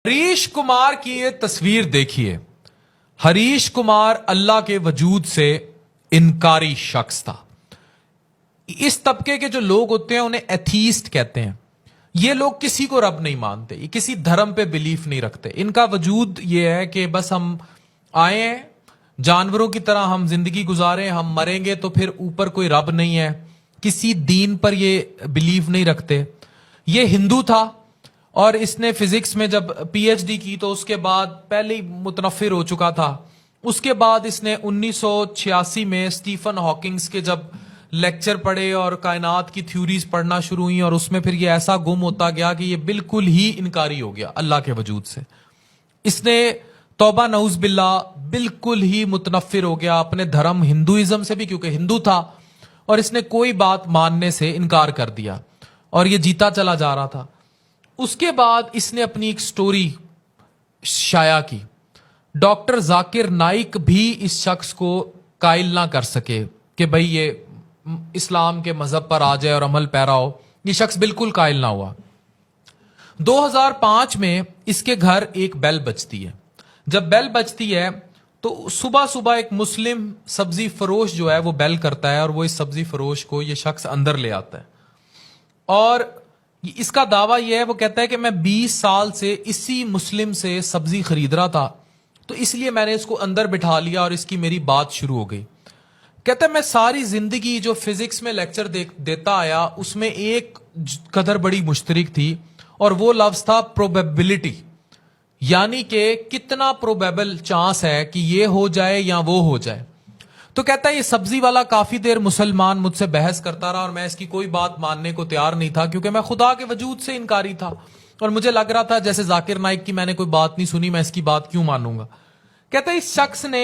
हरीश कुमार की ये तस्वीर देखिए। हरीश कुमार अल्लाह के वजूद से इनकारी शख्स था। इस तबके के जो लोग होते हैं उन्हें एथीस्ट कहते हैं। ये लोग किसी को रब नहीं मानते, ये किसी धर्म पे बिलीफ नहीं रखते। इनका वजूद ये है कि बस हम आए हैं, जानवरों की तरह हम जिंदगी गुजारे, हम मरेंगे तो फिर ऊपर कोई रब नहीं है। किसी दीन पर ये बिलीव नहीं रखते। ये हिंदू था और इसने फिजिक्स में जब पीएचडी की तो उसके बाद पहले ही मुतनफिर हो चुका था। उसके बाद इसने 1986 में स्टीफन हॉकिंग्स के जब लेक्चर पढ़े और कायनात की थ्योरीज पढ़ना शुरू हुई और उसमें फिर ये ऐसा गुम होता गया कि ये बिल्कुल ही इनकारी हो गया अल्लाह के वजूद से। इसने तौबा नऊज बिल्ला बिल्कुल ही मुतनफिर हो गया अपने धर्म हिंदुइज्म से भी, क्योंकि हिंदू था, और इसने कोई बात मानने से इनकार कर दिया और ये जीता चला जा रहा था। उसके बाद इसने अपनी एक स्टोरी शाया की। डॉक्टर जाकिर नाइक भी इस शख्स को कायल ना कर सके कि भाई ये इस्लाम के मजहब पर आ जाए और अमल पैरा हो। ये शख्स बिल्कुल कायल ना हुआ। 2005 में इसके घर एक बेल बजती है। जब बेल बजती है तो सुबह सुबह एक मुस्लिम सब्जी फरोश जो है वो बेल करता है और वो इस सब्जी फरोश को ये शख्स अंदर ले आता है। और इसका दावा यह है, वो कहता है कि मैं 20 साल से इसी मुस्लिम से सब्जी खरीद रहा था, तो इसलिए मैंने इसको अंदर बिठा लिया और इसकी मेरी बात शुरू हो गई। कहता है मैं सारी जिंदगी जो फिजिक्स में लेक्चर देता आया उसमें एक कदर बड़ी मुश्तरक थी और वो लफ्ज था प्रोबेबिलिटी, यानी कि कितना प्रोबेबल चांस है कि ये हो जाए या वो हो जाए। तो कहता है ये सब्जी वाला काफी देर मुसलमान मुझसे बहस करता रहा और मैं इसकी कोई बात मानने को तैयार नहीं था, क्योंकि मैं खुदा के वजूद से इनकारी था और मुझे लग रहा था जैसे जाकिर नाइक की मैंने कोई बात नहीं सुनी, मैं इसकी बात क्यों मानूंगा। कहता है इस शख्स ने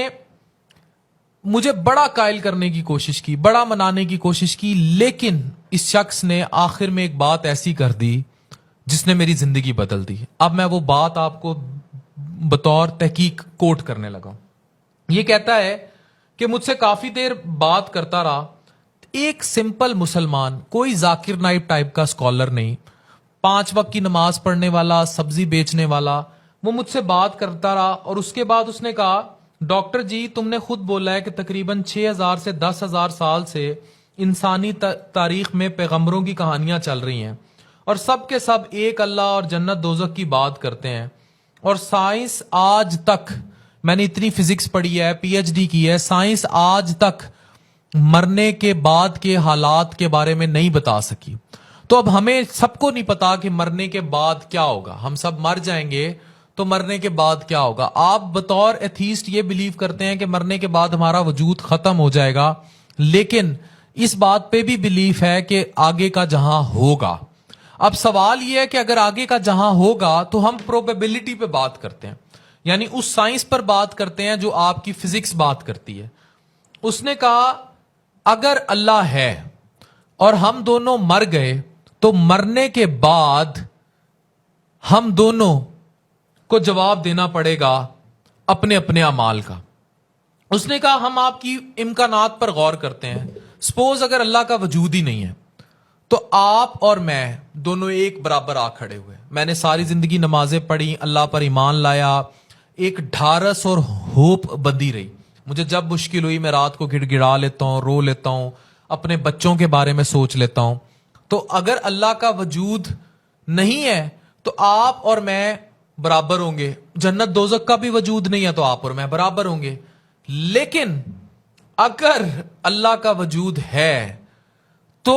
मुझे बड़ा कायल करने की कोशिश की, बड़ा मनाने की कोशिश की, लेकिन इस शख्स ने आखिर में एक बात ऐसी कर दी जिसने मेरी जिंदगी बदल दी। अब मैं वो बात आपको बतौर तहकीक कोट करने लगा। ये कहता है कि मुझसे काफी देर बात करता रहा, एक सिंपल मुसलमान, कोई जाकिर नाइक टाइप का स्कॉलर नहीं, 5 वक्त की नमाज पढ़ने वाला, सब्जी बेचने वाला, वो मुझसे बात करता रहा। और उसके बाद उसने कहा डॉक्टर जी तुमने खुद बोला है कि तकरीबन 6000 से 10,000 साल से इंसानी तारीख में पैगंबरों की कहानियां चल रही हैं और सब के सब एक अल्लाह और जन्नत दोजख की बात करते हैं, और साइंस आज तक, मैंने इतनी फिजिक्स पढ़ी है, पीएचडी की है, साइंस आज तक मरने के बाद के हालात के बारे में नहीं बता सकी। तो अब हमें सबको नहीं पता कि मरने के बाद क्या होगा, हम सब मर जाएंगे तो मरने के बाद क्या होगा। आप बतौर एथीस्ट ये बिलीव करते हैं कि मरने के बाद हमारा वजूद खत्म हो जाएगा, लेकिन इस बात पे भी बिलीफ है कि आगे का जहां होगा। अब सवाल यह है कि अगर आगे का जहां होगा तो हम प्रोबेबिलिटी पे बात करते हैं, यानी उस साइंस पर बात करते हैं जो आपकी फिजिक्स बात करती है। उसने कहा अगर अल्लाह है और हम दोनों मर गए तो मरने के बाद हम दोनों को जवाब देना पड़ेगा अपने अपने अमाल का। उसने कहा हम आपकी इम्कानात पर गौर करते हैं। सपोज अगर अल्लाह का वजूद ही नहीं है तो आप और मैं दोनों एक बराबर आ खड़े हुए, मैंने सारी जिंदगी नमाजें पढ़ी, अल्लाह पर ईमान लाया, एक ढारस और होप बंधी रही। मुझे जब मुश्किल हुई मैं रात को गिड़गिड़ा लेता हूं, रो लेता हूं, अपने बच्चों के बारे में सोच लेता हूं। तो अगर अल्लाह का वजूद नहीं है तो आप और मैं बराबर होंगे, जन्नत दोजख का भी वजूद नहीं है तो आप और मैं बराबर होंगे। लेकिन अगर अल्लाह का वजूद है तो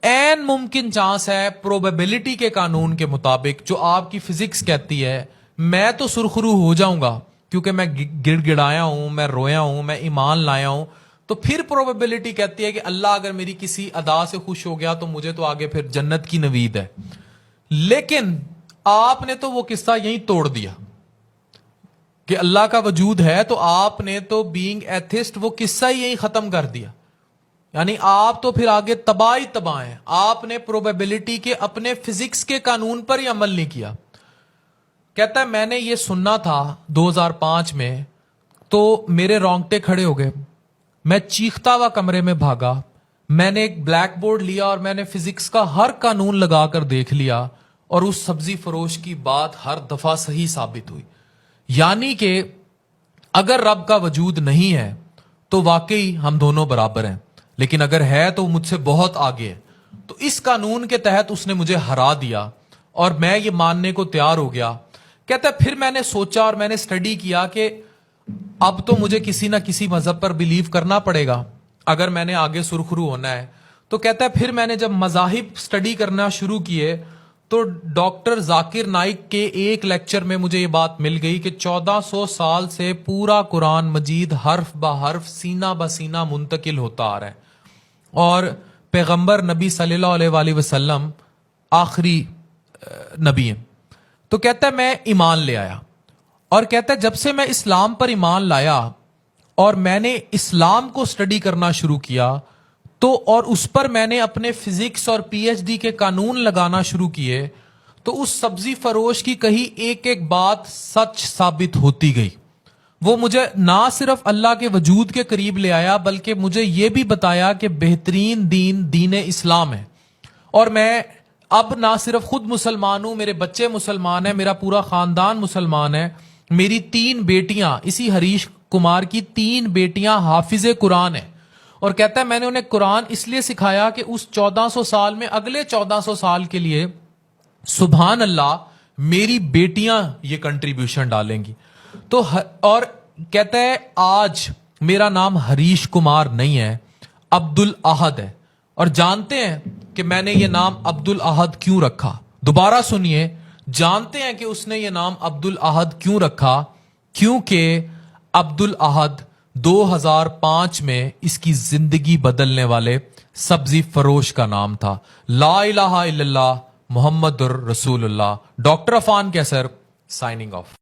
एन मुमकिन चांस है प्रोबेबिलिटी के कानून के मुताबिक जो आपकी फिजिक्स कहती है, मैं तो सुरखरू हो जाऊंगा क्योंकि मैं गिड़गिड़ाया हूं, मैं रोया हूं, मैं ईमान लाया हूं। तो फिर प्रोबेबिलिटी कहती है कि अल्लाह अगर मेरी किसी अदा से खुश हो गया तो मुझे तो आगे फिर जन्नत की नवीद है। लेकिन आपने तो वो किस्सा यहीं तोड़ दिया कि अल्लाह का वजूद है, तो आपने तो बीइंग एथिस्ट वो किस्सा ही यहीं खत्म कर दिया। यानी आप तो फिर आगे तबाह हैं। आपने प्रोबेबिलिटी के अपने फिजिक्स के कानून पर ही अमल नहीं किया। कहता है मैंने ये सुनना था 2005 में तो मेरे रोंगटे खड़े हो गए, मैं चीखता हुआ कमरे में भागा, मैंने एक ब्लैक बोर्ड लिया और मैंने फिजिक्स का हर कानून लगाकर देख लिया اور اس سبزی فروش کی بات ہر دفعہ صحیح ثابت ہوئی. یعنی کہ اگر رب کا وجود نہیں ہے تو واقعی ہم دونوں برابر ہیں، لیکن اگر ہے تو مجھ سے بہت آگے ہے. تو اس قانون کے تحت اس نے مجھے ہرا دیا اور میں یہ ماننے کو تیار ہو گیا. کہتا ہے پھر میں نے سوچا اور میں نے اسٹڈی کیا کہ اب تو مجھے کسی نہ کسی مذہب پر بلیو کرنا پڑے گا اگر میں نے آگے سرخرو ہونا ہے. تو کہتا ہے پھر میں نے جب مذاہب اسٹڈی کرنا شروع کیے تو ڈاکٹر ذاکر نائک کے ایک لیکچر میں مجھے یہ بات مل گئی کہ 1400 سال سے پورا قرآن مجید حرف بہ حرف سینہ بہ سینہ منتقل ہوتا آ رہا ہے، اور پیغمبر نبی صلی اللہ علیہ وآلہ وسلم آخری نبی ہیں. تو کہتا ہے میں ایمان لے آیا، اور کہتا ہے جب سے میں اسلام پر ایمان لایا اور میں نے اسلام کو اسٹڈی کرنا شروع کیا تو اور اس پر میں نے اپنے فزکس اور پی ایچ ڈی کے قانون لگانا شروع کیے تو اس سبزی فروش کی کہی ایک ایک بات سچ ثابت ہوتی گئی. وہ مجھے نہ صرف اللہ کے وجود کے قریب لے آیا بلکہ مجھے یہ بھی بتایا کہ بہترین دین اسلام ہے. اور میں اب نہ صرف خود مسلمان ہوں، میرے بچے مسلمان ہیں، میرا پورا خاندان مسلمان ہے. میری 3 بیٹیاں، اسی ہریش کمار کی 3 بیٹیاں حافظ قرآن ہیں. اور کہتا ہے میں نے انہیں قرآن اس لیے سکھایا کہ اس 1400 سال میں اگلے 1400 سال کے لیے سبحان اللہ میری بیٹیاں یہ کنٹریبیوشن ڈالیں گی. تو اور کہتا ہے آج میرا نام ہریش کمار نہیں ہے، عبد الاحد ہے. اور جانتے ہیں کہ میں نے یہ نام عبد الاحد کیوں رکھا؟ دوبارہ سنیے، جانتے ہیں کہ اس نے یہ نام عبد الاحد کیوں رکھا؟ کیونکہ عبد الاحد 2005 میں اس کی زندگی بدلنے والے سبزی فروش کا نام تھا. لا الہ الا اللہ محمد الرسول اللہ. ڈاکٹر عفان کیسر سائننگ آف.